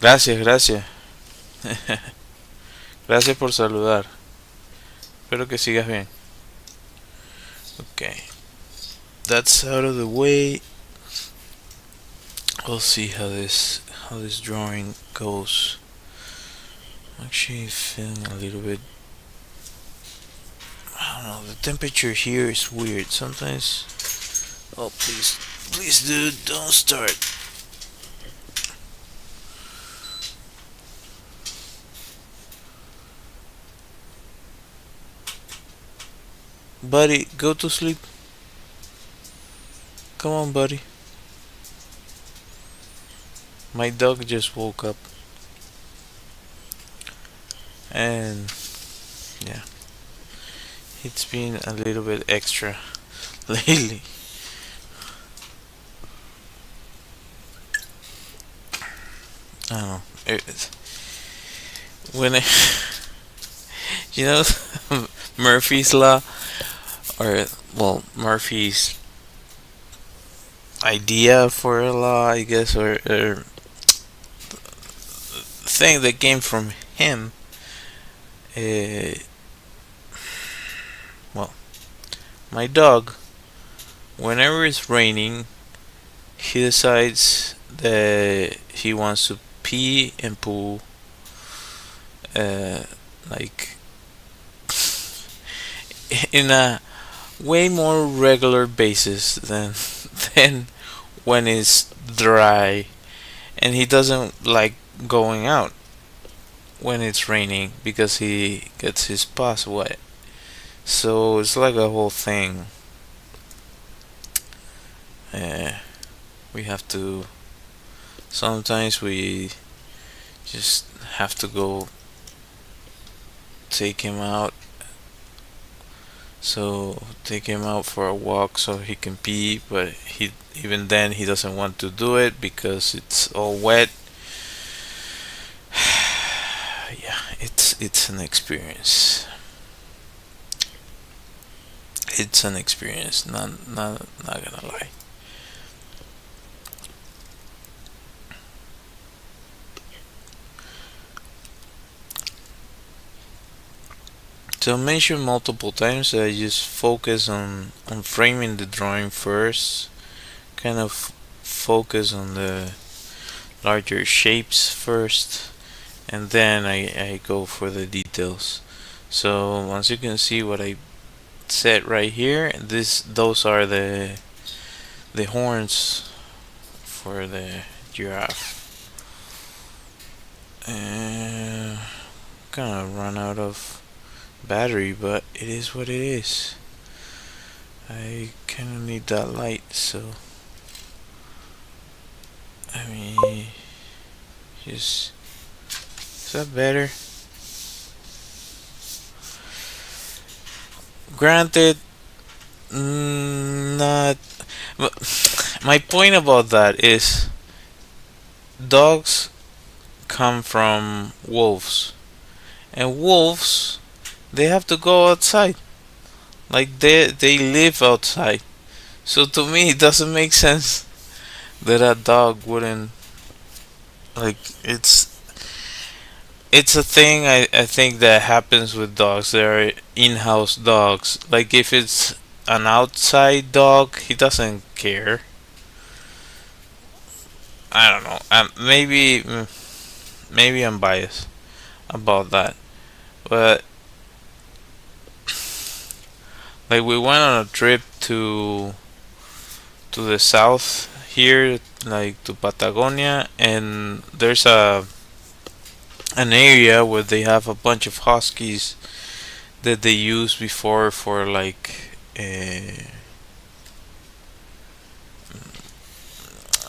Gracias, gracias. Gracias por saludar. Espero que sigas bien. Okay, that's out of the way. We'll see how this drawing goes. I'm actually feeling a little bit. I don't know. The temperature here is weird. Sometimes. Oh please, please, dude, don't start. Buddy, go to sleep. Come on, buddy. My dog just woke up. And yeah, it's been a little bit extra lately. I don't know. When I, you know, Murphy's Law, or well, Murphy's idea for a law, I guess, or thing that came from him. Uh, well, my dog, whenever it's raining, he decides that he wants to pee and poo, uh, like in a way more regular basis than when it's dry, and he doesn't like going out when it's raining because he gets his paws wet. So it's like a whole thing. Uh, we have to. Sometimes we just have to go take him out. So take him out for a walk so he can pee, but he even then he doesn't want to do it because it's all wet. Yeah, it's an experience. It's an experience. Not gonna lie. So I mentioned multiple times that I just focus on framing the drawing first, kind of focus on the larger shapes first, and then I go for the details. So once you can see what I said right here, those are the horns for the giraffe. Gonna run out of battery, but it is what it is. I kind of need that light, so I mean, just is that better? Granted, not. My point about that is dogs come from wolves, and wolves they have to go outside. Like they live outside. So to me, it doesn't make sense that a dog wouldn't like. It's a thing I think that happens with dogs. They're in-house dogs. Like if it's an outside dog, he doesn't care. I don't know. Maybe I'm biased about that, but like we went on a trip to the south here, like to Patagonia, and there's an area where they have a bunch of huskies that they used before for like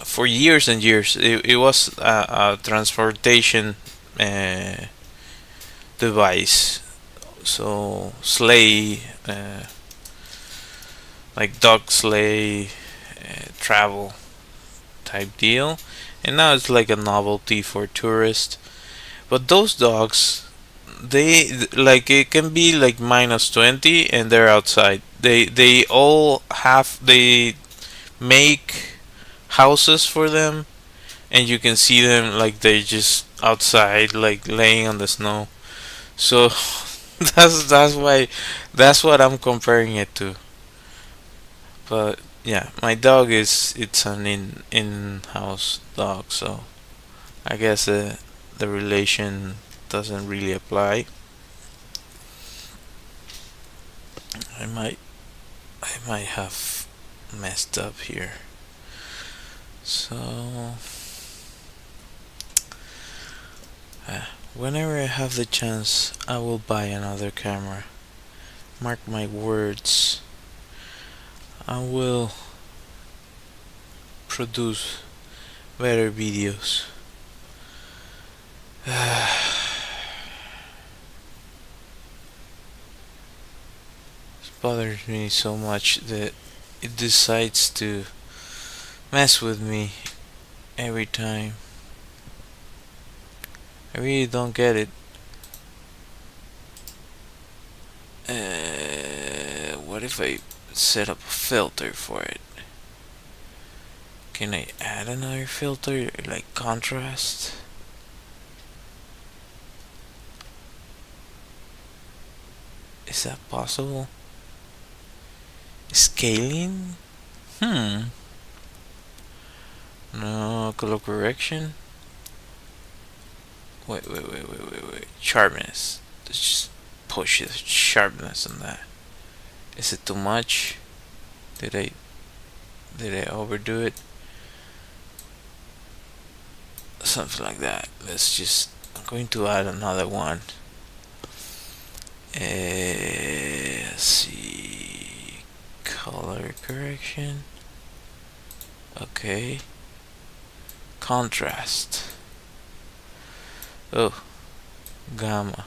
for years and years. It was a transportation uh, device, so sleigh, like dog sleigh, travel type deal, and now it's like a novelty for tourists. But those dogs, they like it can be like -20 and they're outside. They all have they make houses for them, and you can see them like they're just outside, like laying on the snow. So that's what I'm comparing it to. But yeah, my dog is it's an in house dog, so I guess the relation doesn't really apply. I might I might have messed up here. So whenever I have the chance, I will buy another camera. Mark my words. I will produce better videos. It bothers me so much that it decides to mess with me every time. I really don't get it. What if I set up a filter for it? Can I add another filter like contrast? Is that possible? Scaling? No, color correction. Wait. Sharpness. Let's just push the sharpness on that. Is it too much? Did I overdo it? Something like that. I'm going to add another one. Let's see. Color correction. Okay. Contrast. Oh, gamma.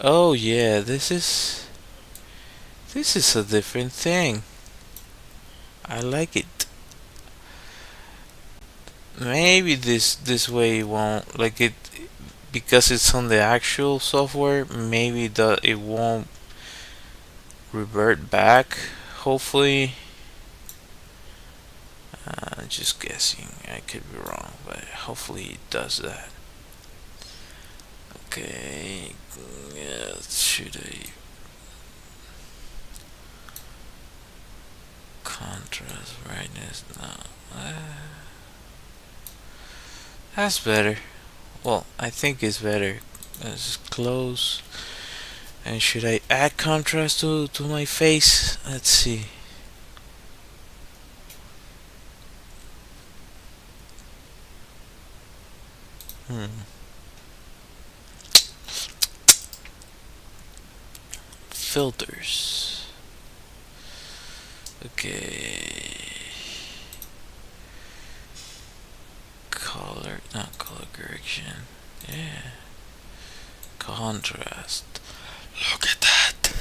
Oh yeah, this is a different thing. I like it. Maybe this way won't like it because it's on the actual software. Maybe it won't revert back. Hopefully, just guessing. I could be wrong, but hopefully it does that. Okay, should I contrast brightness? No, that's better. Well, I think it's better. Let's close. And should I add contrast to my face? Let's see. Filters. Okay. Color, not color correction. Yeah. Contrast. Look at that.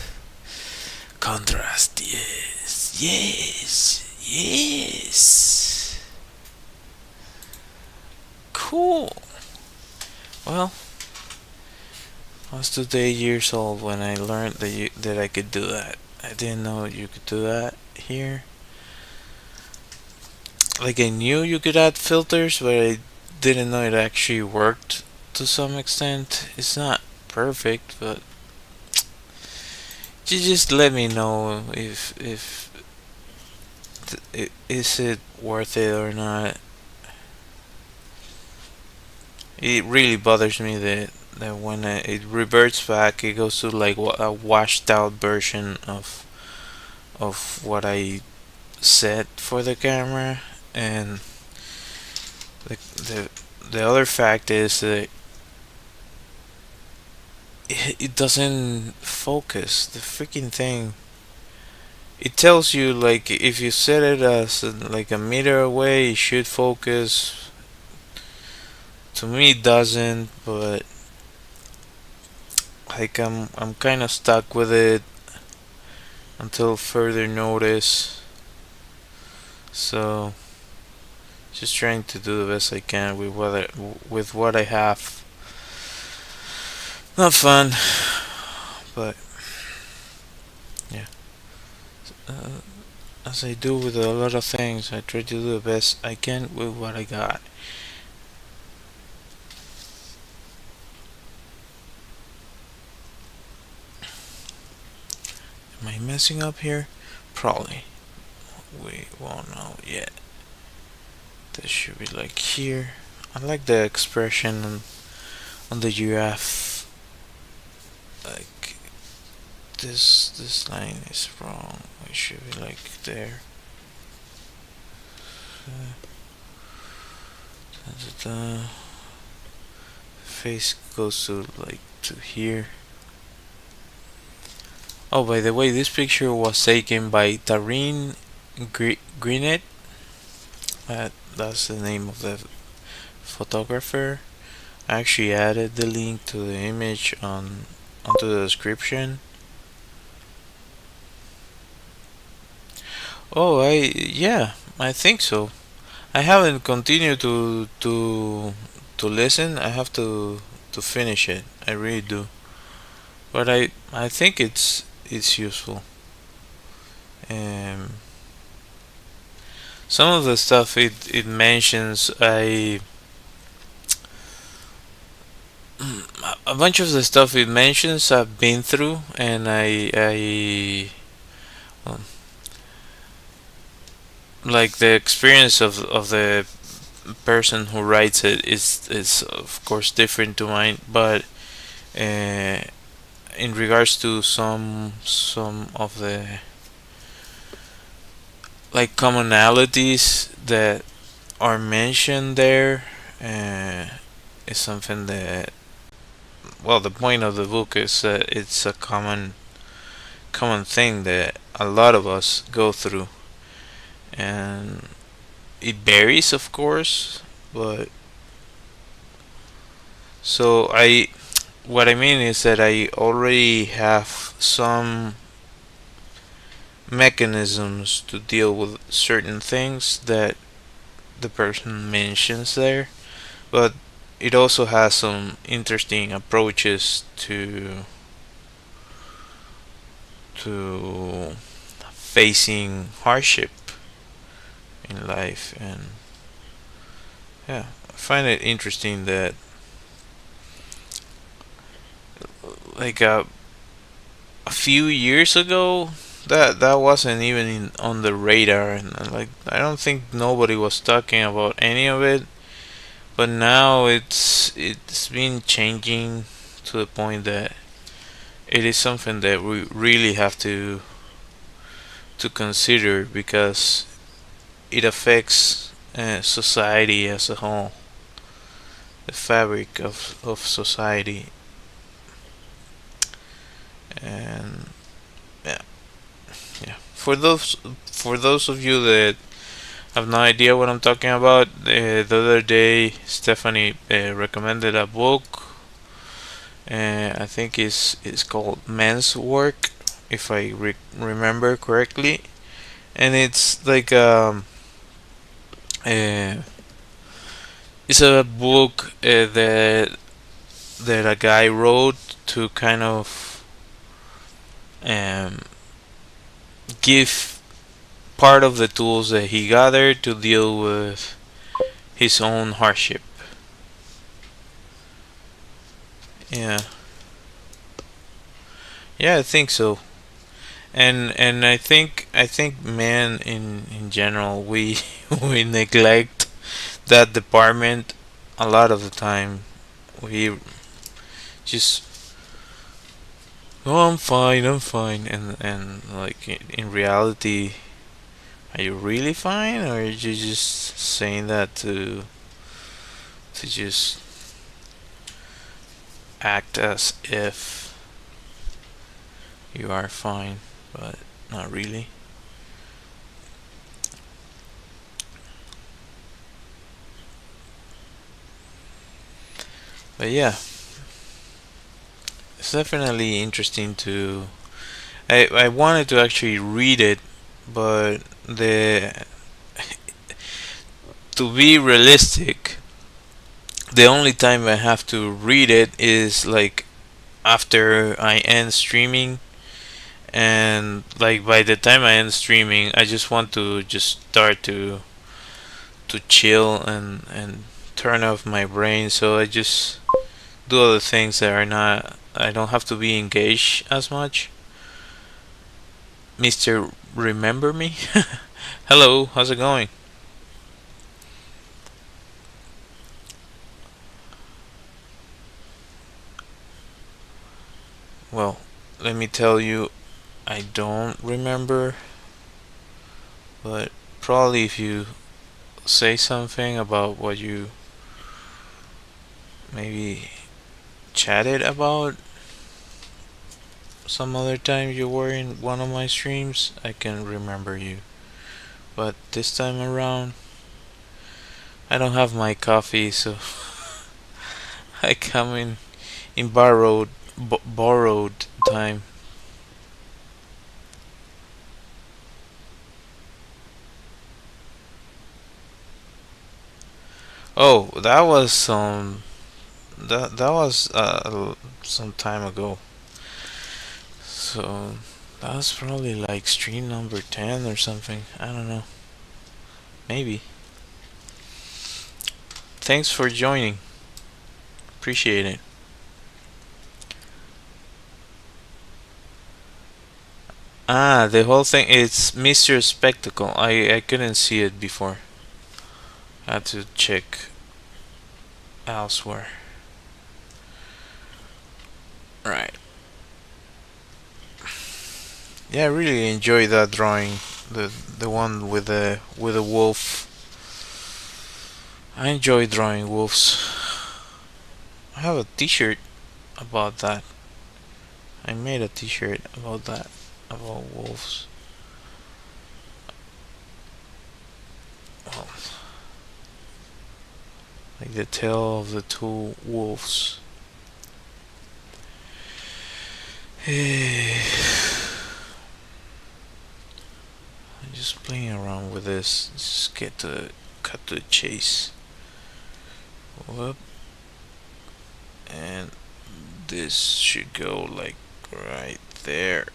Contrast, yes. Yes. Cool. Well, I was 2 years old when I learned that I could do that. I didn't know you could do that here. Like I knew you could add filters, but I didn't know it actually worked to some extent. It's not perfect, but you just let me know if is it worth it or not. It really bothers me that when it reverts back, it goes to like a washed out version of what I set for the camera, and the the the other fact is that it doesn't focus. The freaking thing. It tells you like if you set it as like a meter away, it should focus. To me, it doesn't, but like I'm kind of stuck with it until further notice. So just trying to do the best I can with what I have. Not fun, but yeah. as I do with a lot of things, I try to do the best I can with what I got. Am I messing up here? Probably. We won't know yet. This should be like here. I like the expression on the giraffe. Like this line is wrong. It should be like there. The face goes to like to here. Oh, by the way, this picture was taken by Tareen Greenet. That's the name of the photographer. I actually added the link to the image onto the description. Oh, I think so. I haven't continued to listen. I have to finish it. I really do. But I think it's useful. Um, some of the stuff it mentions, a bunch of the stuff it mentions I've been through, and um, like the experience of the person who writes it is of course different to mine, but uh, in regards to some of the like commonalities that are mentioned there, uh, is something that, well, the point of the book is that it's a common thing that a lot of us go through, and it varies, of course, but so I what I mean is that I already have some mechanisms to deal with certain things that the person mentions there, but it also has some interesting approaches to facing hardship in life. And yeah, I find it interesting that like a few years ago that wasn't even on the radar, and like I don't think nobody was talking about any of it, but now it's been changing to the point that it is something that we really have to consider, because it affects society as a whole, the fabric of society. And yeah, yeah. For those of you that have no idea what I'm talking about, the other day Stephanie recommended a book. I think it's called Men's Work, if I remember correctly, and it's like uh, it's a book that a guy wrote to kind of um, give part of the tools that he gathered to deal with his own hardship. Yeah, yeah, I think so. And I think men in general, we we neglect that department a lot of the time. We just, oh, I'm fine, and like in reality, are you really fine, or are you just saying that to just act as if you are fine, but not really? But yeah, it's definitely interesting to. I wanted to actually read it, but the to be realistic, the only time I have to read it is like after I end streaming, and like by the time I end streaming, I just want to just start to chill and turn off my brain. So I just do other things that are not. I don't have to be engaged as much. Mister, remember me? Hello, how's it going? Well, let me tell you, I don't remember, but probably if you say something about what you maybe chatted about some other time you were in one of my streams, I can remember you. But this time around, I don't have my coffee, so I come in borrowed time. Oh, that was that was some time ago. So that was probably like stream number 10 or something. I don't know. Maybe. Thanks for joining. Appreciate it. Ah, the whole thing, it's Mr. Spectacle. I couldn't see it before. I had to check elsewhere. Right. Yeah, I really enjoyed that drawing. The one with the wolf. I enjoy drawing wolves. I have a t-shirt about that. I made a t-shirt about that, about wolves. Well, like the tale of the two wolves. I'm just playing around with this. Just get to cut to the chase. Whoop. And this should go like right there.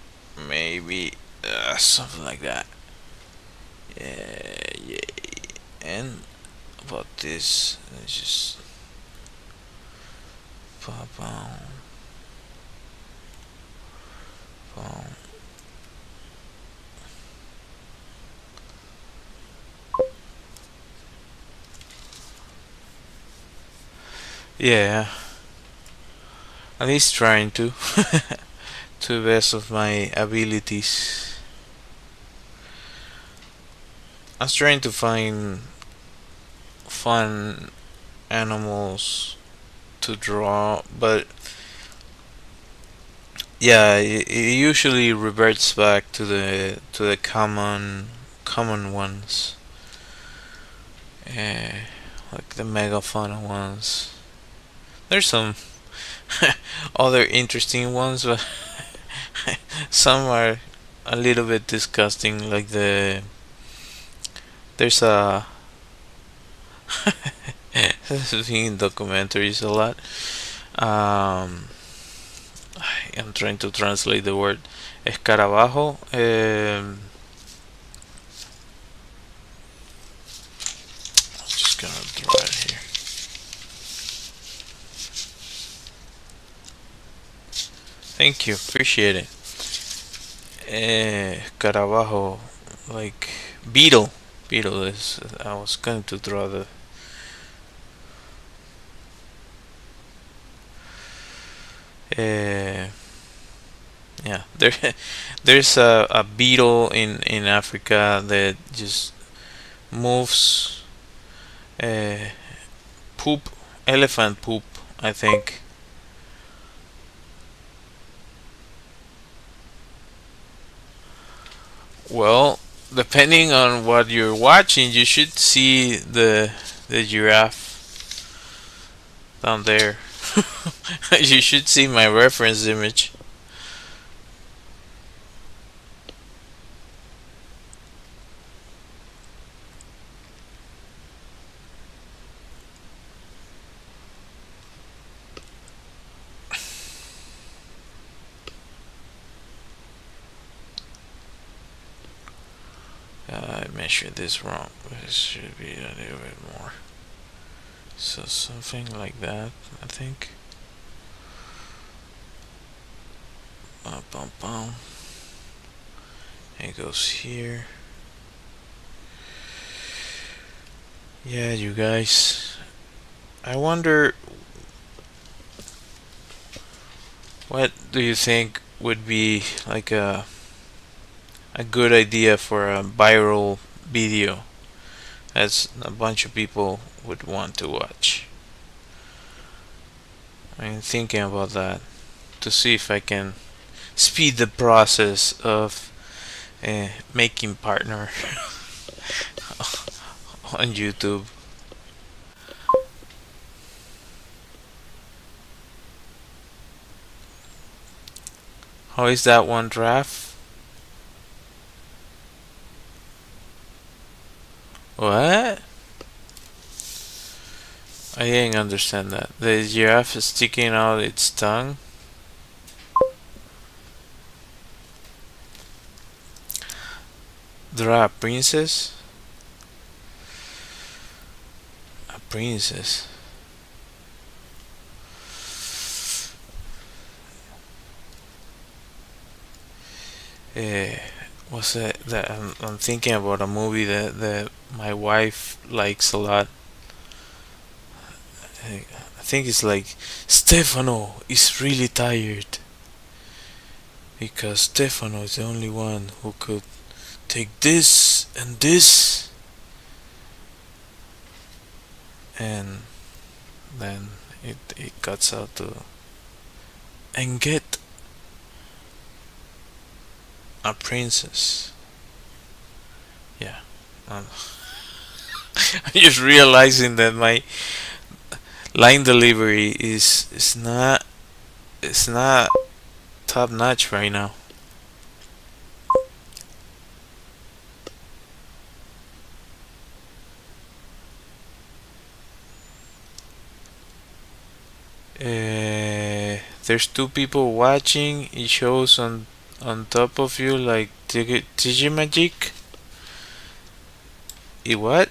Maybe something like that. Yeah, yeah. And about this, let's just pop on. Yeah, at least trying to, to the best of my abilities. I was trying to find fun animals to draw, but yeah, it usually reverts back to the common ones, uh, like the mega fun ones. There's some other interesting ones, but some are a little bit disgusting. Like there's a seeing documentaries a lot. I'm trying to translate the word escarabajo. I'm just gonna draw it here. Thank you, appreciate it. Escarabajo, like beetle. Beetle is. I was going to draw the. Uh, yeah, there's a beetle in Africa that just moves uh, poop, elephant poop, I think. Well, depending on what you're watching, you should see the giraffe down there. You should see my reference image. measured this wrong. It should be a little bit more. So something like that, I think. Bum, bum, bum. It goes here. Yeah, you guys. I wonder, what do you think would be like a good idea for a viral video as a bunch of people would want to watch? I'm thinking about that to see if I can speed the process of making partner on YouTube. How is that one draft? What? I didn't understand that. The giraffe is sticking out its tongue. Draw a princess? A princess. Uh, what's that I'm thinking about a movie that my wife likes a lot. I think it's like Stefano is really tired because Stefano is the only one who could take this and this, and then it cuts out to and get a princess. Yeah. I'm just realizing that my line delivery is not, it's not top notch right now. There's two people watching. It shows on top of you like Digimagic. What?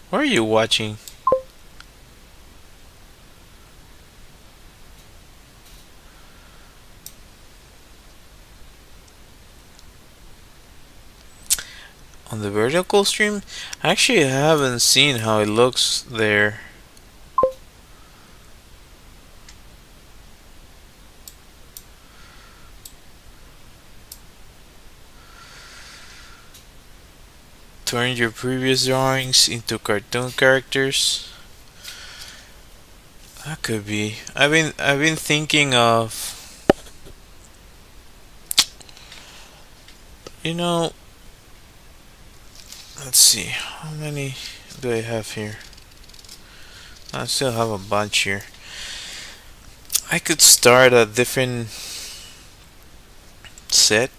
Where are you watching? On the vertical stream? Actually, I haven't seen how it looks there. Turn your previous drawings into cartoon characters. That could be. I've been thinking of, you know, let's see, how many do I have here? I still have a bunch here. I could start a different set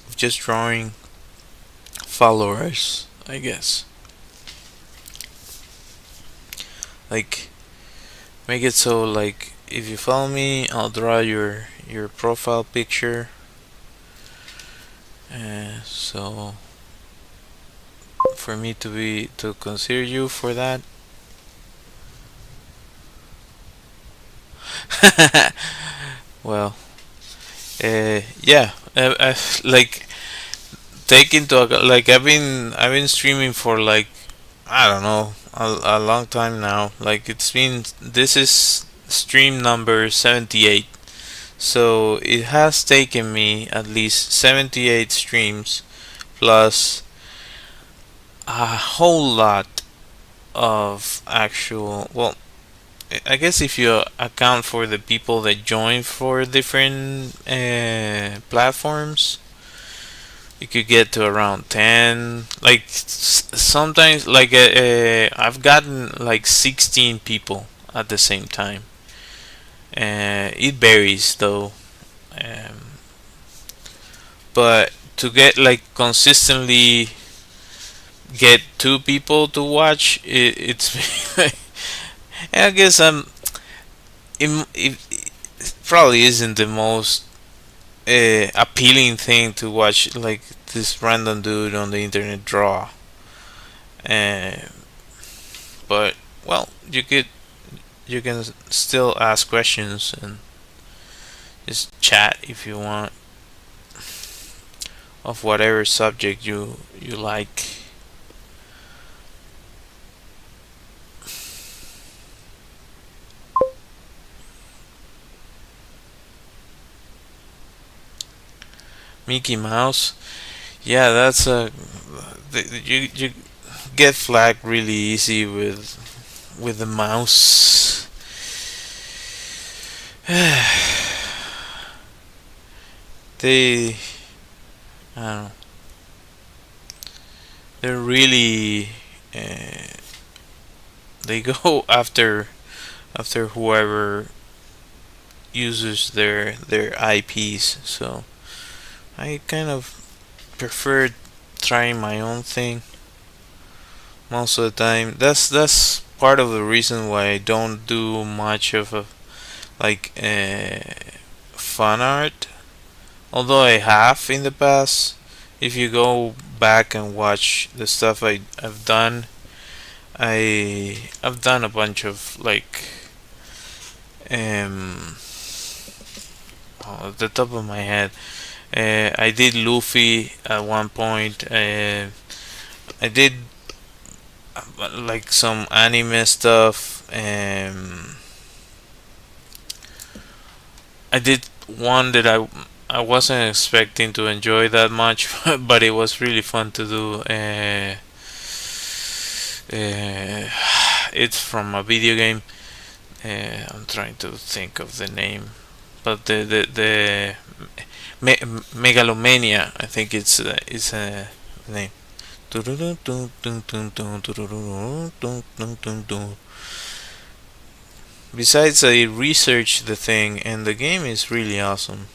of just drawing followers, I guess. Like, make it so like if you follow me, I'll draw your profile picture. So for me to consider you for that. Well, yeah, like take into like I've been streaming for like, I don't know, a long time now. Like it's been, this is stream number 78. So it has taken me at least 78 streams plus a whole lot of actual, well, I guess if you account for the people that join for different platforms, you could get to around 10. Like sometimes, like I've gotten like 16 people at the same time. It varies though, um, but to get like consistently get two people to watch it's I guess it probably isn't the most appealing thing to watch, like this random dude on the internet draw. Uh, but well, you can still ask questions and just chat if you want of whatever subject you like. Mickey Mouse, yeah, that's a you get flagged really easy with the mouse. they I don't know, they're really uh, they go after whoever uses their IPs. So I kind of prefer trying my own thing most of the time. That's part of the reason why I don't do much of a like fan art. Although I have in the past, if you go back and watch the stuff I've done, I've done a bunch of like um at the top of my head. I did Luffy at one point. I did like some anime stuff. I did one that I wasn't expecting to enjoy that much, but it was really fun to do. It's from a video game. I'm trying to think of the name, but the Megalomania, I think it's a name. Besides, I researched the thing, and the game is really awesome.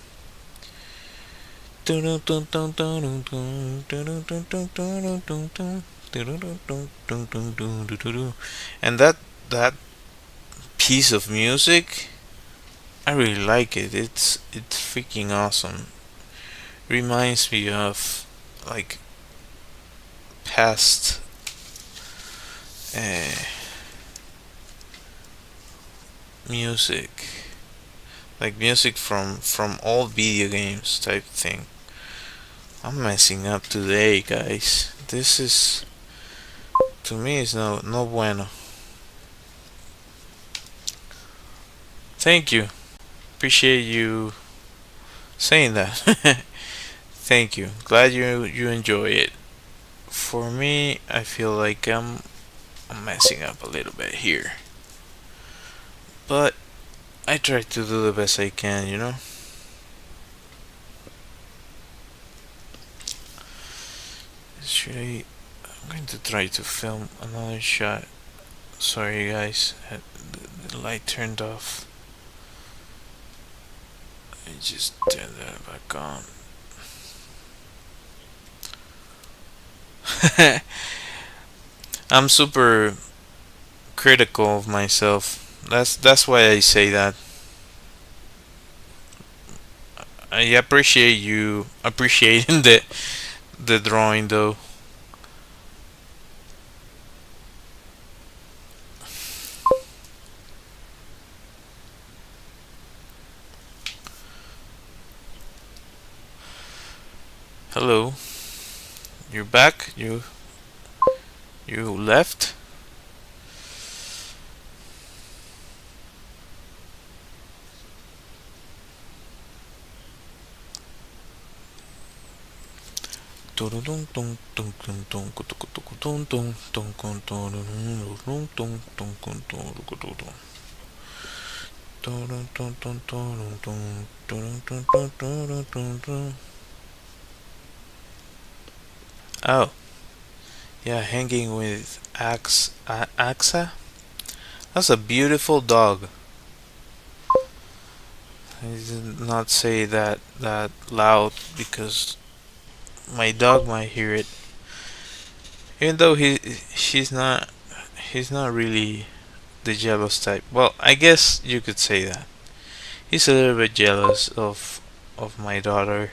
And that piece of music, I really like it. It's freaking awesome. Reminds me of like past uh, music, like music from old video games type thing. I'm messing up today, guys. This is, to me, is no bueno. Thank you. Appreciate you saying that. Thank you. Glad you enjoy it. For me, I feel like I'm messing up a little bit here, but I try to do the best I can, you know. Should I? I'm going to try to film another shot. Sorry, guys. The light turned off. I just turn that back on. I'm super critical of myself. That's why I say that. I appreciate you appreciating the drawing though. Hello, you're back. You left. Oh, yeah, hanging with Axa. That's a beautiful dog. I did not say that loud because my dog might hear it. Even though he's not really the jealous type. Well, I guess you could say that. He's a little bit jealous of of my daughter.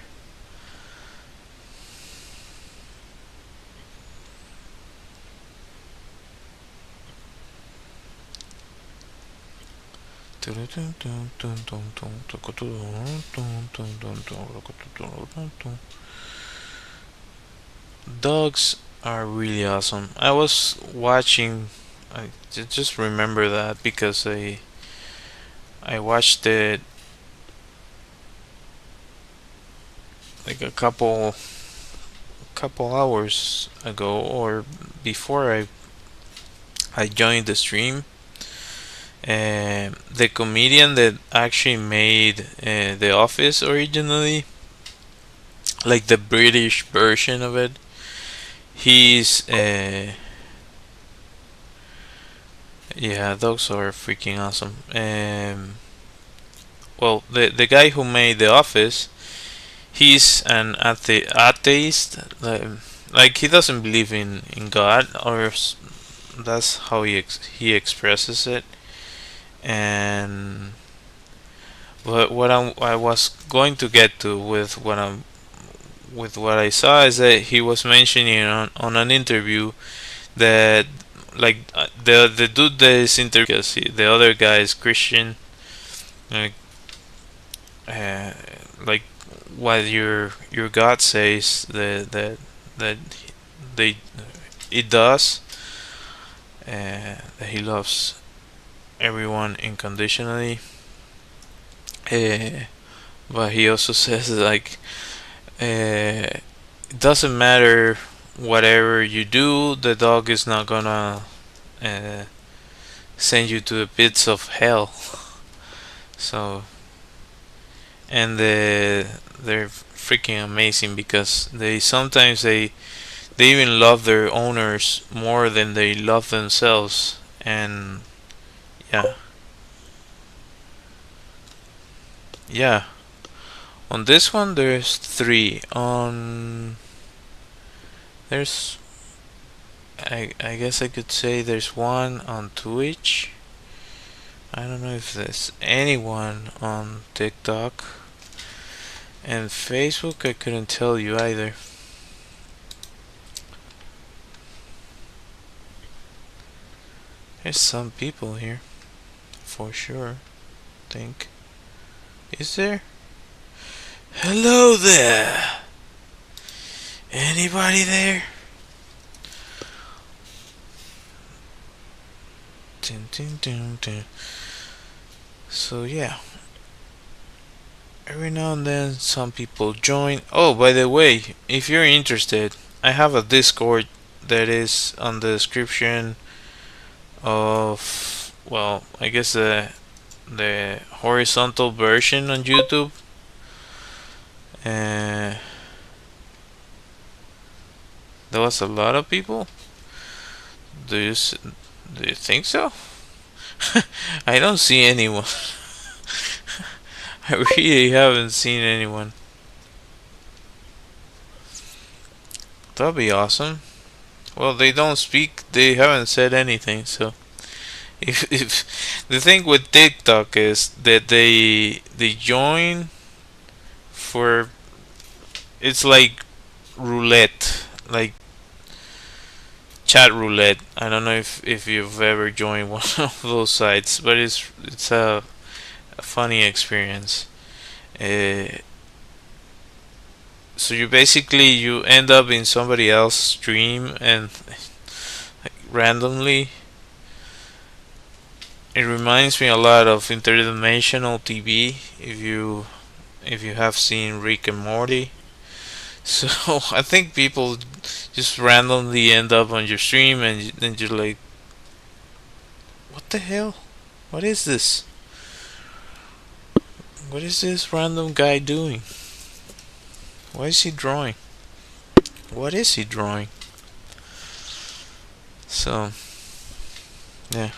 Dogs are really awesome. I was watching. I just remember that because I watched it like a couple hours ago or before I joined the stream. The comedian that actually made The Office originally, like the British version of it, he's yeah, dogs are freaking awesome. Well, the guy who made The Office, he's an atheist. Like he doesn't believe in God, or that's how he expresses it. And what I was going to get to with what I saw is that he was mentioning on an interview that like the dude that is interviewed because the other guy is Christian, like uh, like what your God says that they it does, that he loves everyone unconditionally, uh, but he also says like it doesn't matter whatever you do, the dog is not gonna uh, send you to the pits of hell. So, and they're freaking amazing because they even love their owners more than they love themselves. And yeah, yeah. On this one, there's three. On there's I guess I could say there's one on Twitch. I don't know if there's anyone on TikTok. And Facebook, I couldn't tell you either. There's some people here, for sure. Think. Is there? Hello there! Anybody there? Dun, dun, dun, dun. So yeah, every now and then some people join. Oh, by the way, if you're interested, I have a Discord that is on the description of, well, I guess the horizontal version on YouTube. Uh, there was a lot of people. Do you do you think so? I don't see anyone. I really haven't seen anyone. That'd be awesome. Well, they don't speak. They haven't said anything. So, if the thing with TikTok is that they join for, it's like roulette, like chat roulette. I don't know if you've ever joined one of those sites, but it's a funny experience. Uh, so you end up in somebody else's stream and like, randomly. It reminds me a lot of interdimensional TV. If you have seen Rick and Morty. So I think people just randomly end up on your stream and then you're like, what the hell? What is this? What is this random guy doing? Why is he drawing? What is he drawing? So, yeah.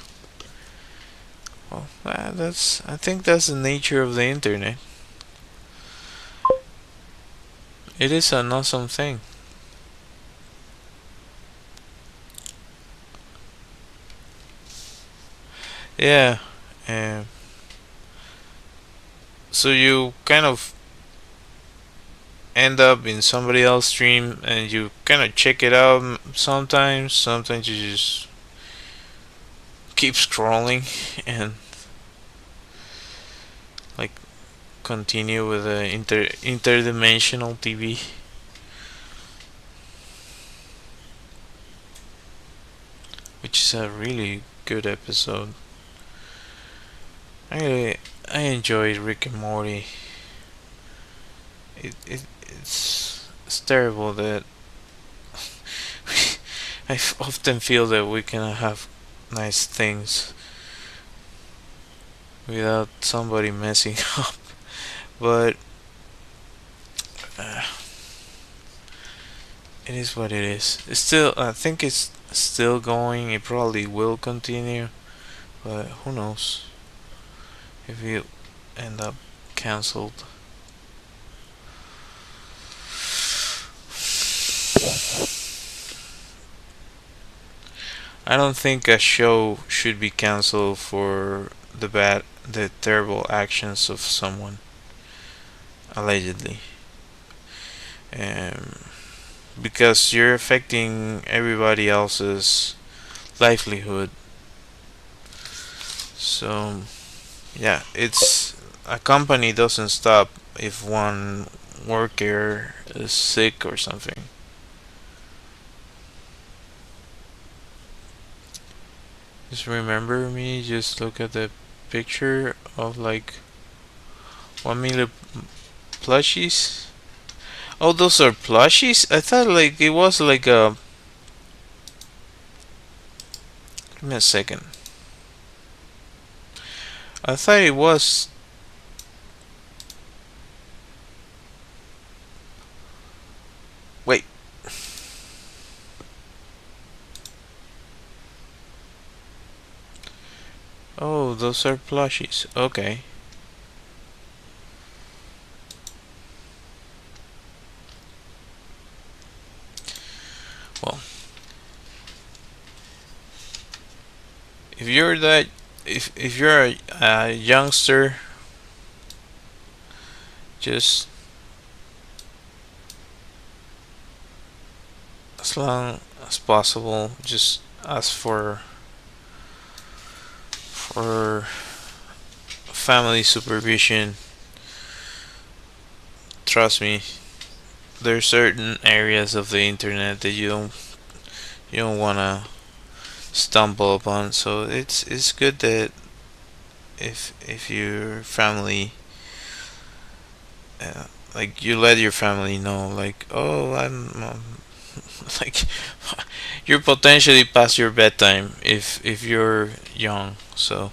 Well, that's. I think that's the nature of the internet. It is an awesome thing. Yeah. Uh, so you kind of end up in somebody else's stream and you kind of check it out sometimes you just keep scrolling and like continue with the interdimensional TV, which is a really good episode. I enjoyed Rick and Morty. It's terrible that I often feel that we cannot have nice things without somebody messing up. But uh, it is what it is. It's still, I think it's still going. It probably will continue, but who knows if it end up cancelled. I don't think a show should be cancelled for the terrible actions of someone, allegedly. Um, because you're affecting everybody else's livelihood. So, yeah, it's a company doesn't stop if one worker is sick or something. Just remember me, just look at the picture of like 1 million plushies. Oh, those are plushies? I thought like it was like a. Give me a second. I thought it was. Wait. Oh, those are plushies. Okay. Well, if you're that, if you're a youngster, just as long as possible, just ask for family supervision. Trust me, there's certain areas of the internet that you don't wanna stumble upon. So it's good that if your family like you let your family know like, oh, I'm like you're potentially past your bedtime if you're young. So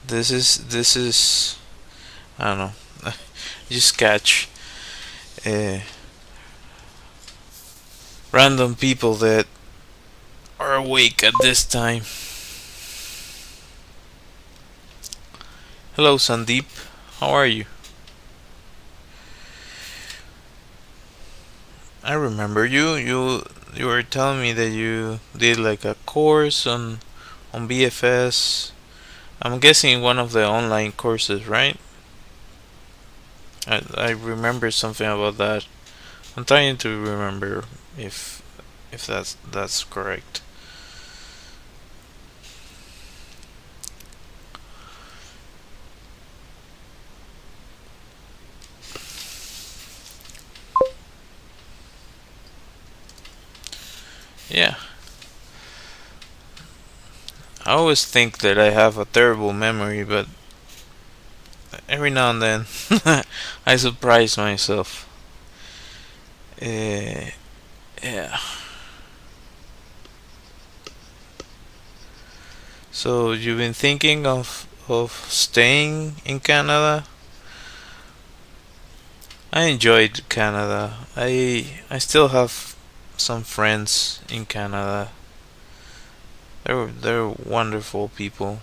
this is I don't know. Just catch uh, random people that are awake at this time. Hello, Sandeep. How are you? I remember you. You were telling me that you did like a course on BFS. I'm guessing one of the online courses, right? I remember something about that. I'm trying to remember if if that's correct. Yeah. I always think that I have a terrible memory, but every now and then I surprise myself. Uh, yeah. So you've been thinking of staying in Canada? I enjoyed Canada. I still have some friends in Canada. They're wonderful people.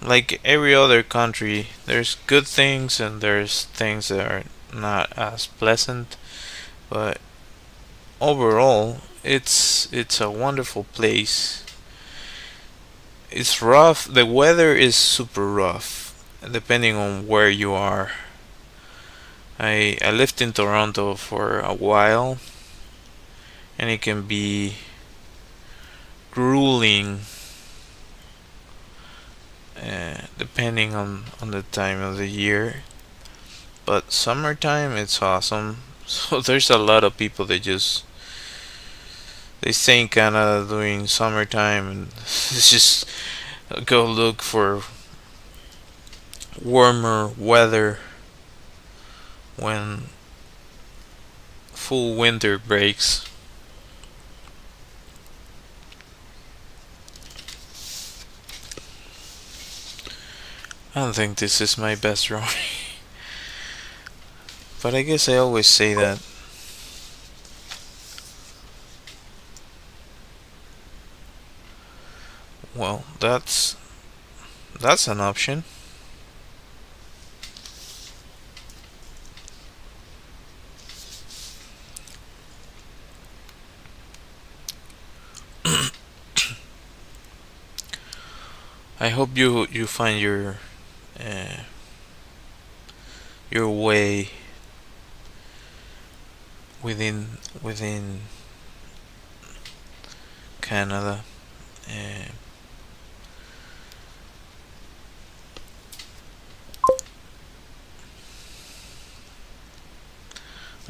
Like every other country, there's good things and there's things that are not as pleasant, but overall, it's a wonderful place. it's rough. The weather is super rough, depending on where you are. I lived in Toronto for a while, and it can be grueling, depending on the time of the year. But summertime, it's awesome. So there's a lot of people that just they stay in Canada during summertime and it's just go look for warmer weather when full winter breaks. I don't think this is my best drawing, but I guess I always say that. Well, that's an option. I hope you find uh, your way within Canada. Uh,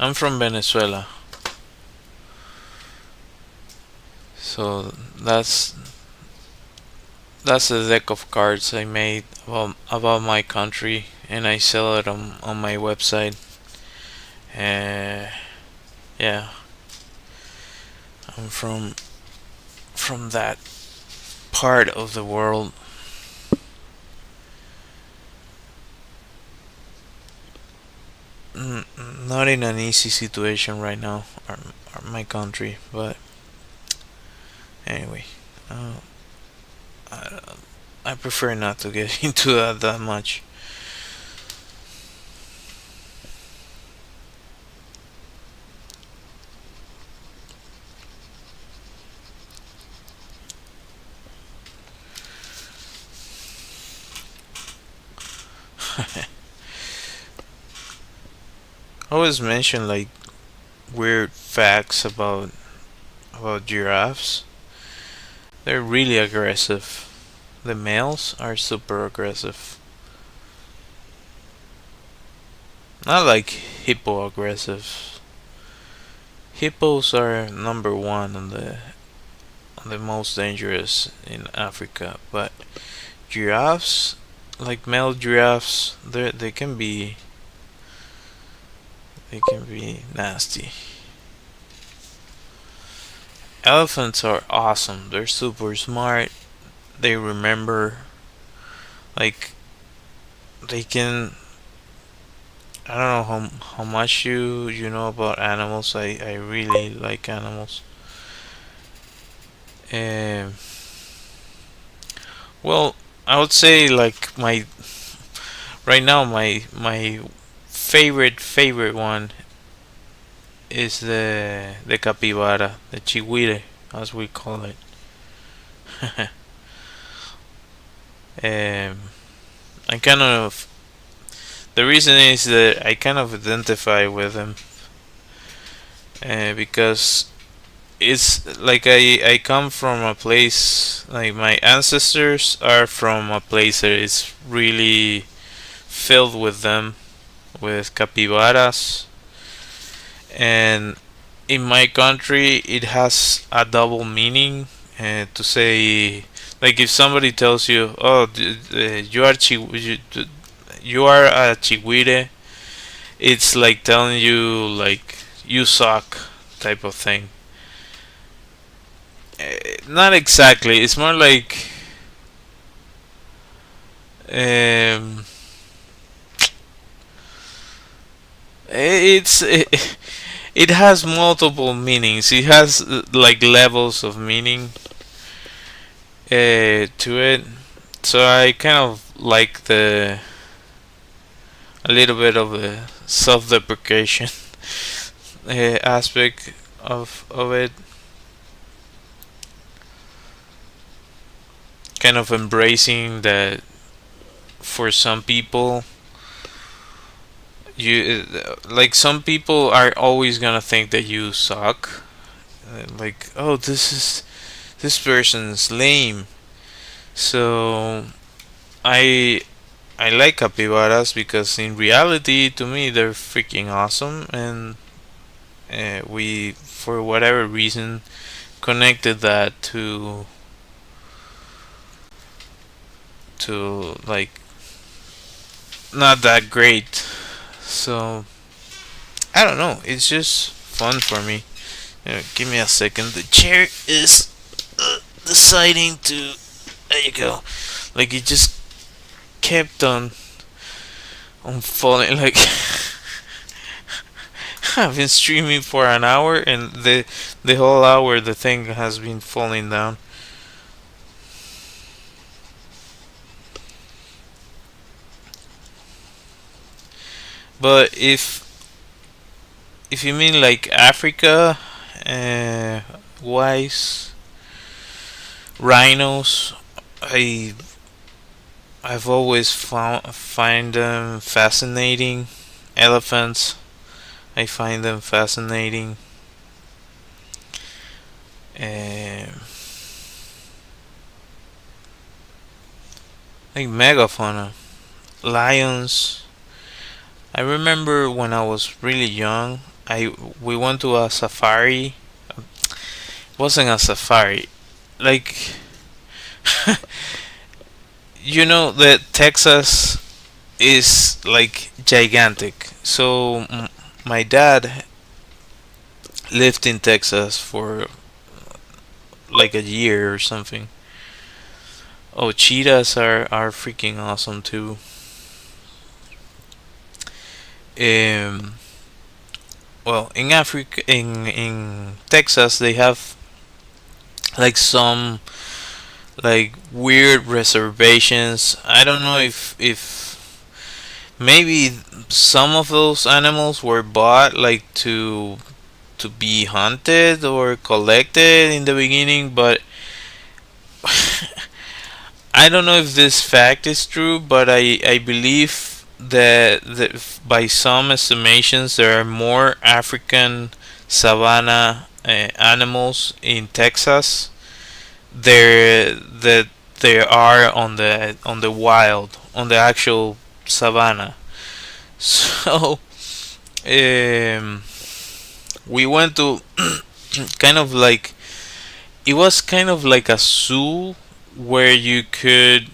I'm from Venezuela, so that's a deck of cards I made about my country, and I sell it on my website. Uh, yeah, I'm from that part of the world. Not in an easy situation right now, or my country, but anyway, uh, I, I prefer not to get into that much. I always mention like weird facts about giraffes. They're really aggressive. The males are super aggressive. Not like hippo aggressive. Hippos are number one on the most dangerous in Africa, but giraffes, like male giraffes, they can be nasty. Elephants are awesome. They're super smart. They remember, like they can. I don't know how much you know about animals. I really like animals. Um, well, I would say like my right now my favorite one is the capybara, the chihuire, as we call it. um, I kind of the reason is that I kind of identify with him, because it's like I come from a place like my ancestors are from a place that is really filled with them, with capybaras, and in my country it has a double meaning, to say, like if somebody tells you, oh, you are a chihuire, it's like telling you like you suck type of thing. Not exactly, it's more like um, it has multiple meanings. It has like levels of meaning to it. So I kind of like the a little bit of a self-deprecation aspect of it. kind of embracing that for some people you like some people are always gonna think that you suck. Like, oh, this person's lame. So I I like capybaras because in reality, to me, they're freaking awesome, and we, for whatever reason, connected that to like not that great. So I don't know. It's just fun for me. Give me a second. The chair is deciding to. There you go. Like it just kept on falling. Like I've been streaming for an hour, and the whole hour the thing has been falling down. But if you mean like Africa, uh, wise rhinos, I I've always find them fascinating. Elephants, I find them fascinating. Um like megafauna, lions. I remember when I was really young, I we went to a safari. It wasn't a safari. Like you know that Texas is like gigantic. So my dad lived in Texas for like a year or something. Oh, cheetahs are freaking awesome too. Um, well, in Africa, in Texas, they have like some like weird reservations. I don't know if maybe some of those animals were bought like to be hunted or collected in the beginning, but I don't know if this fact is true, but I believe that by some estimations there are more African savanna animals in Texas there that there are on the wild, on the actual savanna. So um, we went to kind of like it was kind of like a zoo where you could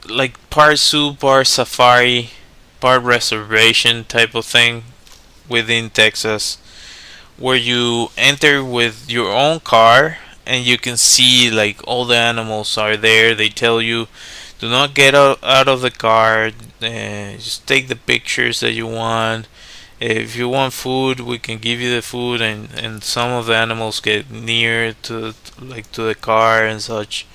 like part zoo, part safari, part reservation type of thing within Texas, where you enter with your own car and you can see like all the animals are there. They tell you, do not get out of the car. Just take the pictures that you want. If you want food, we can give you the food, and some of the animals get near to like to the car and such.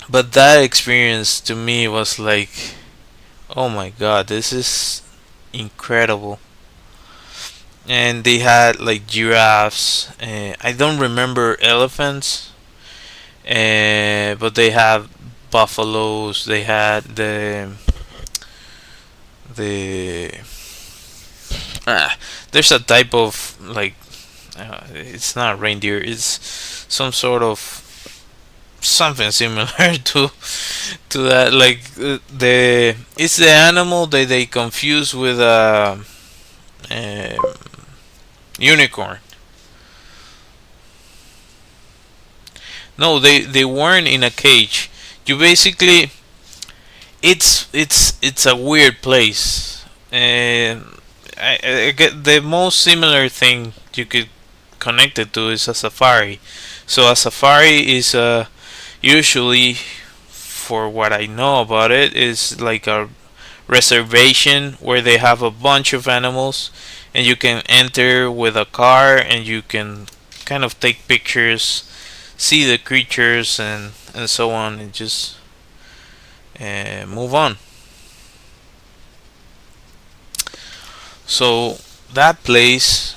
But that experience to me was like, oh my god, this is incredible. And they had like giraffes. I don't remember elephants, but they have buffaloes. They had the there's a type of like it's not reindeer. It's some sort of something similar to that. Like the it's the animal that they confuse with a unicorn. No, they weren't in a cage. You basically it's a weird place. And I get the most similar thing you could connect it to is a safari. So a safari is usually, for what I know about it, is like a reservation where they have a bunch of animals, and you can enter with a car and you can kind of take pictures, see the creatures, and so on, and just move on. So that place,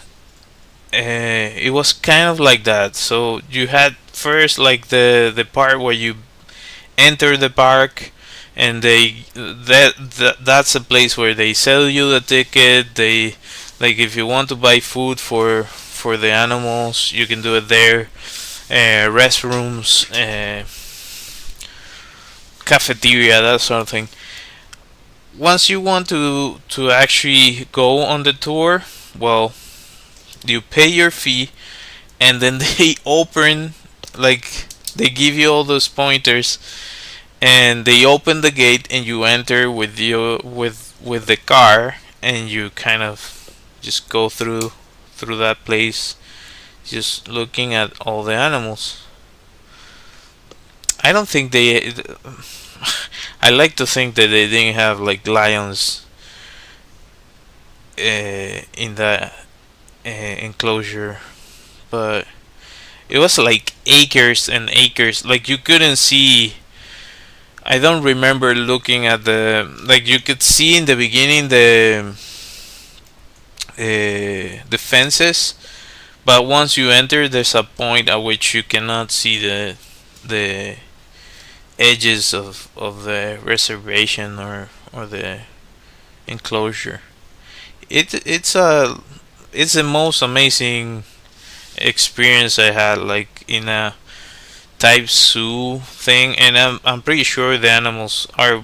it was kind of like that. So you had first, like the part where you enter the park, and that's a place where they sell you the ticket. They, like, if you want to buy food for the animals, you can do it there. Restrooms, cafeteria, that sort of thing. Once you want to actually go on the tour, well, you pay your fee, and then they open, like, they give you all those pointers, and they open the gate, and you enter with the car, and you kind of just go through that place, just looking at all the animals. I don't think they. I like to think that they didn't have like lions in the enclosure, but it was like acres and acres. Like, you couldn't see. I don't remember looking at the, like, you could see in the beginning the fences, but once you enter, there's a point at which you cannot see the edges of the reservation or the enclosure. It's the most amazing experience I had, like, in a type zoo thing, and I'm pretty sure the animals are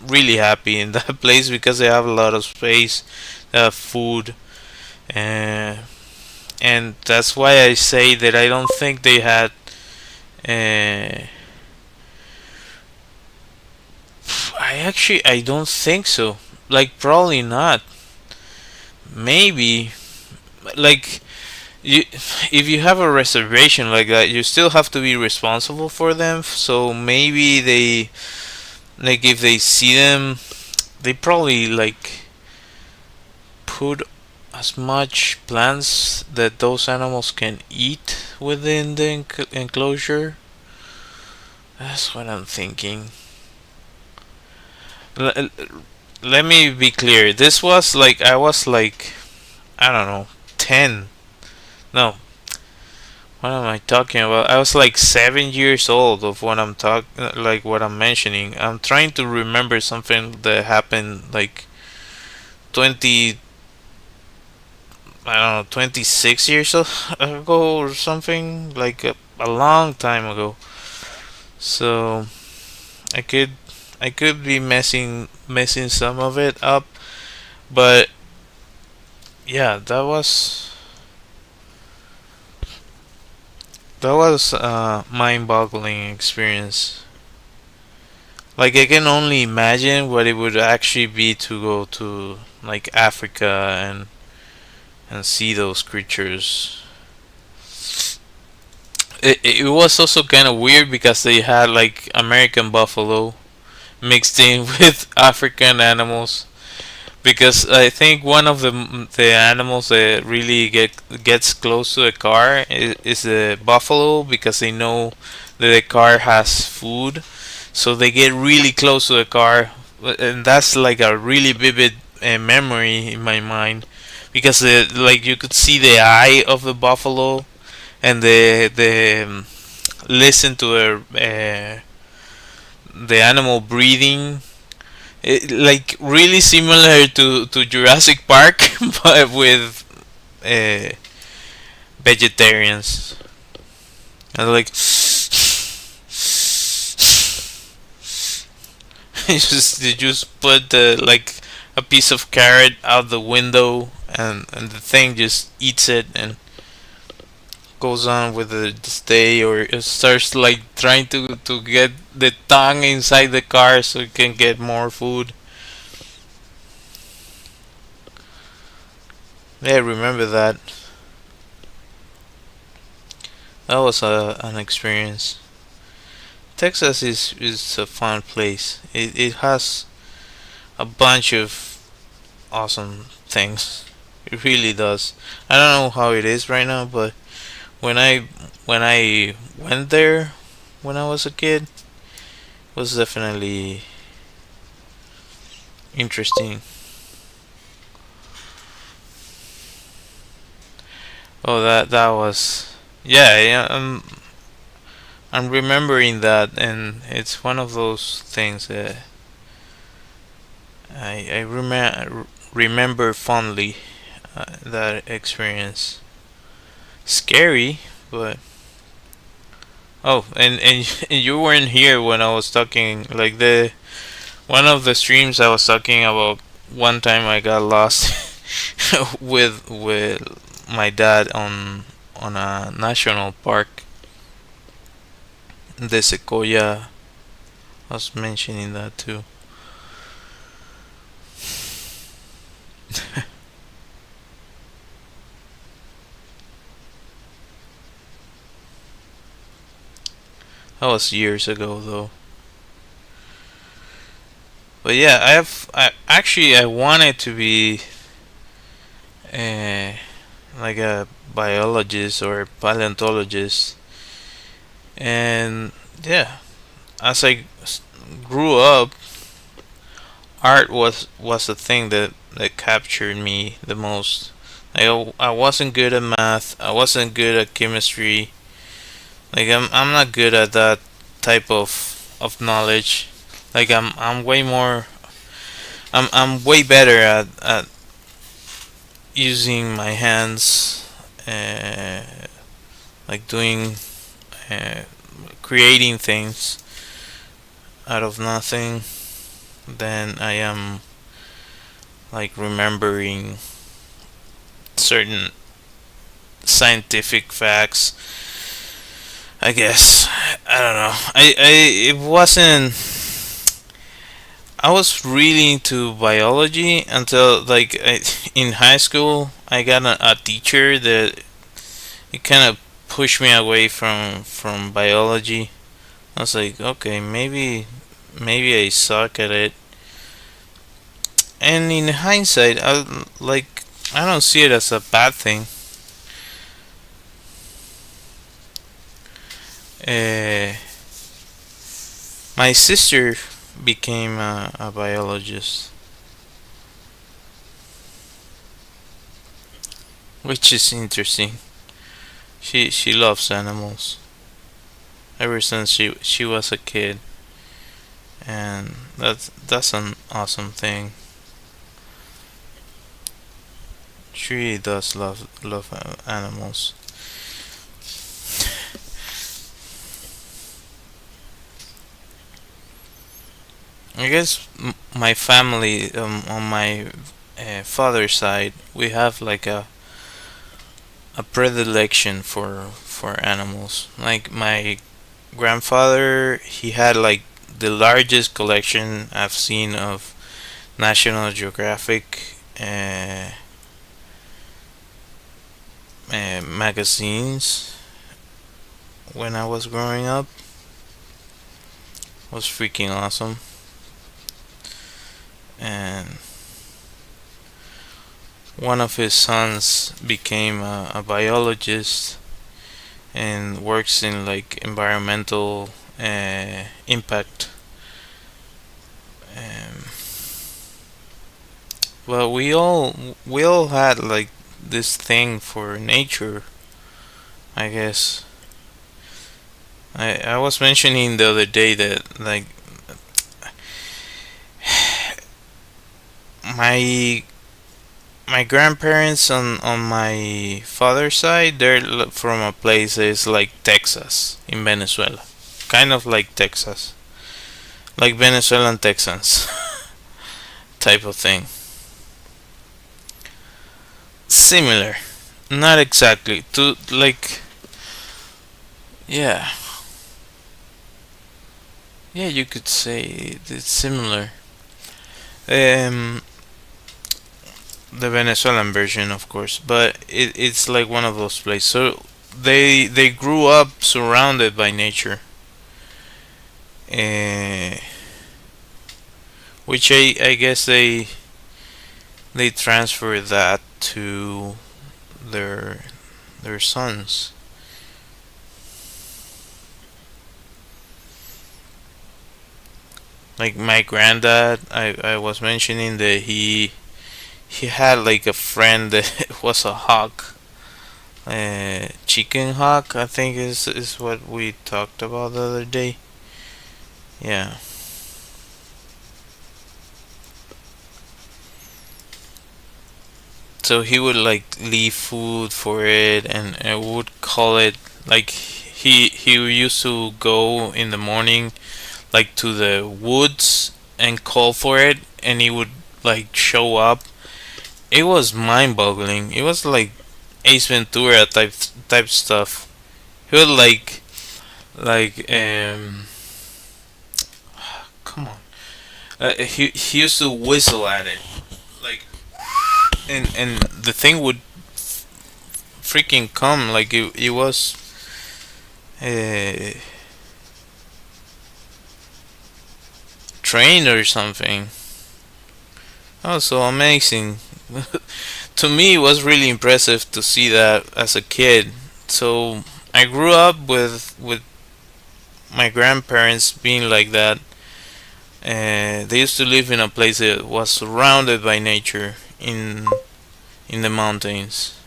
really happy in that place because they have a lot of space, they have food, uh, and that's why I say that I don't think they had. Uh, I don't think so. Like, probably not. Maybe, like, you, if you have a reservation like that, you still have to be responsible for them. So maybe they, like, if they see them, they probably, like, put as much plants that those animals can eat within the enclosure. That's what I'm thinking. L- Let me be clear. This was like, I was like, I don't know, 10. No, what am I talking about? I was like 7 years old of what I'm like what I'm mentioning. I'm trying to remember something that happened like 20, I don't know, 26 years ago or something, like a long time ago. So I could I could be messing some of it up, but yeah, that was a mind-boggling experience. Like, I can only imagine what it would actually be to go to like Africa and see those creatures. It was also kind of weird because they had like American buffalo mixed in with African animals. Because I think one of the animals that really gets close to the car is the buffalo, because they know that the car has food, so they get really close to the car, and that's like a really vivid memory in my mind, because like, you could see the eye of the buffalo, and the listen to the animal breathing. Like, really similar to Jurassic Park, but with uh, vegetarians. And like, you just put like a piece of carrot out the window, and the thing just eats it and goes on with the stay, or it starts like trying to get the tongue inside the car so it can get more food. Yeah, I remember that. That was an experience. Texas is a fun place. It has a bunch of awesome things. It really does. I don't know how it is right now, but when I went there when I was a kid, it was definitely interesting. Oh, that was. Yeah, yeah. I'm remembering that, and it's one of those things that I remember fondly. That experience, scary, but oh, and you weren't here when I was talking. Like the one of the streams I was talking about. One time I got lost with my dad on a national park, the Sequoia. I was mentioning that too. That was years ago though. But yeah, I wanted to be uh, like a biologist or paleontologist, and yeah, as I grew up, art was the thing that captured me the most. I wasn't good at math. I wasn't good at chemistry. Like I'm not good at that type of knowledge. Like I'm way more. I'm way better at using my hands, uh, like doing, uh, creating things out of nothing, than I am like remembering certain scientific facts. I guess I don't know. It wasn't. I was really into biology until in high school. I got a teacher that it kind of pushed me away from biology. I was like, okay, maybe I suck at it. And in hindsight, I don't see it as a bad thing. Uh, my sister became a biologist, which is interesting. She loves animals ever since she was a kid, and that's an awesome thing. She really does love animals. I guess my family, on my father's side, we have like a predilection for animals. Like my grandfather, he had like the largest collection I've seen of National Geographic magazines when I was growing up. It was freaking awesome. And one of his sons became a biologist and works in like environmental impact. Um, well, we all had like this thing for nature, I guess. I was mentioning the other day that like my my grandparents on my father's side, they're from a place that is like Texas in Venezuela, kind of like Texas, like Venezuelan Texans type of thing. Similar, not exactly. To like, yeah, yeah, you could say it's similar. Um, the Venezuelan version, of course, but it's like one of those places. So they grew up surrounded by nature, uh, which I guess they transfer that to their their sons. Like my granddad, I was mentioning that he had like a friend that was a hawk. chicken hawk, I think is what we talked about the other day. Yeah. So he would like leave food for it, and would call it like he used to go in the morning like to the woods and call for it, and he would like show up. It was mind-boggling. It was like Ace Ventura type stuff. He would like come on. He used to whistle at it like, and the thing would freaking come like it was uh, trained or something. Oh, so amazing. To me, it was really impressive to see that as a kid. So I grew up with my grandparents being like that. They used to live in a place that was surrounded by nature in the mountains.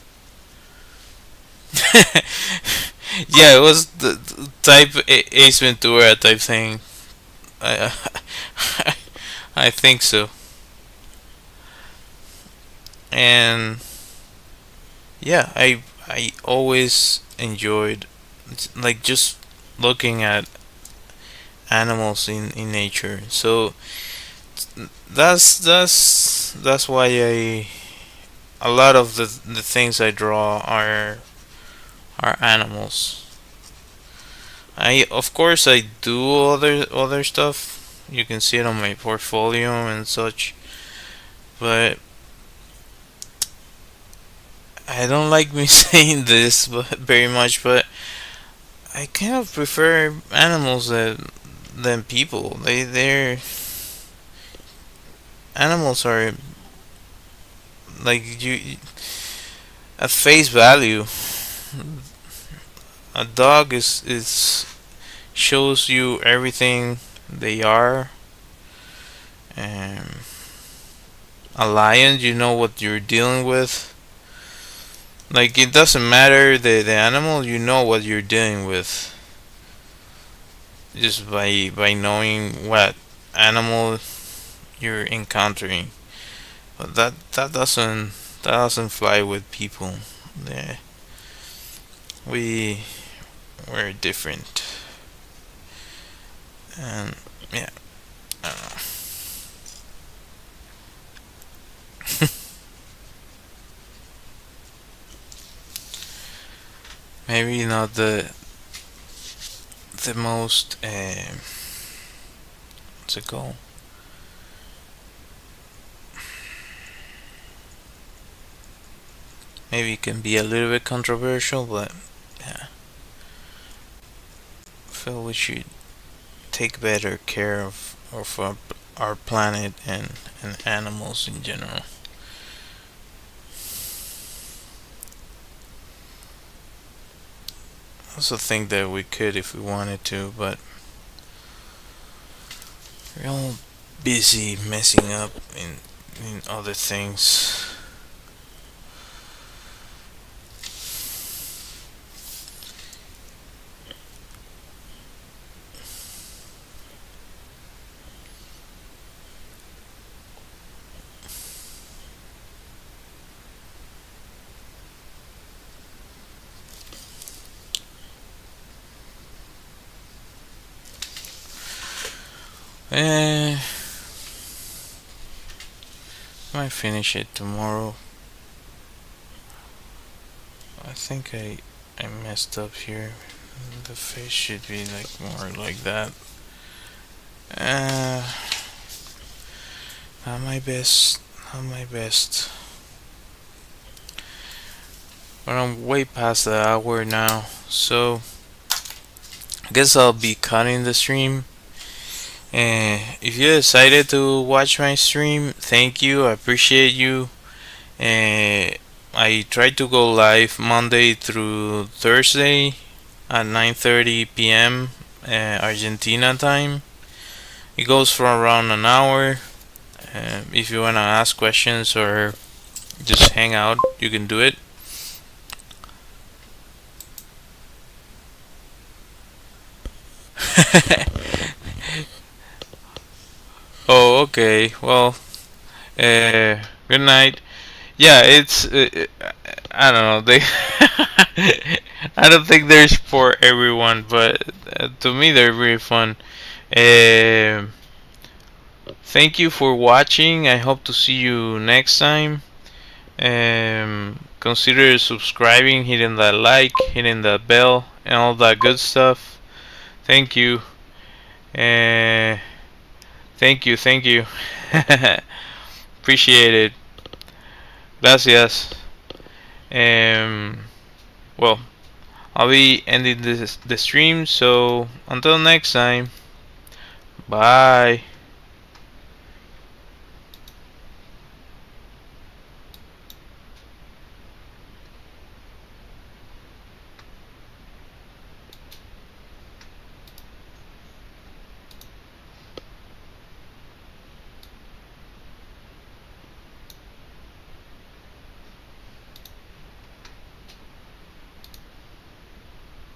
Yeah, it was the type Ace Ventura type thing. I I think so. And yeah, I always enjoyed like just looking at animals in nature. So that's why I a lot of the things I draw are animals. I of course I do other stuff. You can see it on my portfolio and such, but I don't like me saying this very much, but I kind of prefer animals than people. They're animals are like you at face value. A dog is shows you everything they are. Um, a lion, you know what you're dealing with. Like it doesn't matter the animal, you know what you're dealing with just by knowing what animal you're encountering. But that doesn't fly with people. Yeah, we we're different, and yeah, I don't know. Maybe not the most what's it called? Maybe it can be a little bit controversial, but yeah, I feel we should take better care of our planet and animals in general. I also think that we could if we wanted to, but we're all busy messing up in other things. Eh, might finish it tomorrow. I think I messed up here. The face should be like more like that. Uh, not my best. Not my best. But I'm way past the hour now, so I guess I'll be cutting the stream. If you decided to watch my stream, thank you. I appreciate you. I try to go live Monday through Thursday at 9:30 p.m. Argentina time. It goes for around an hour. If you wanna ask questions or just hang out, you can do it. Oh, okay. Well, good night. Yeah, it's I don't know. They I don't think there's for everyone, but to me they're very fun. Um Thank you for watching. I hope to see you next time. Consider subscribing, hitting that like, hitting that bell, and all that good stuff. Thank you. Uh, thank you. Appreciate it. Gracias. Um, well, I'll be ending the stream, so until next time, bye.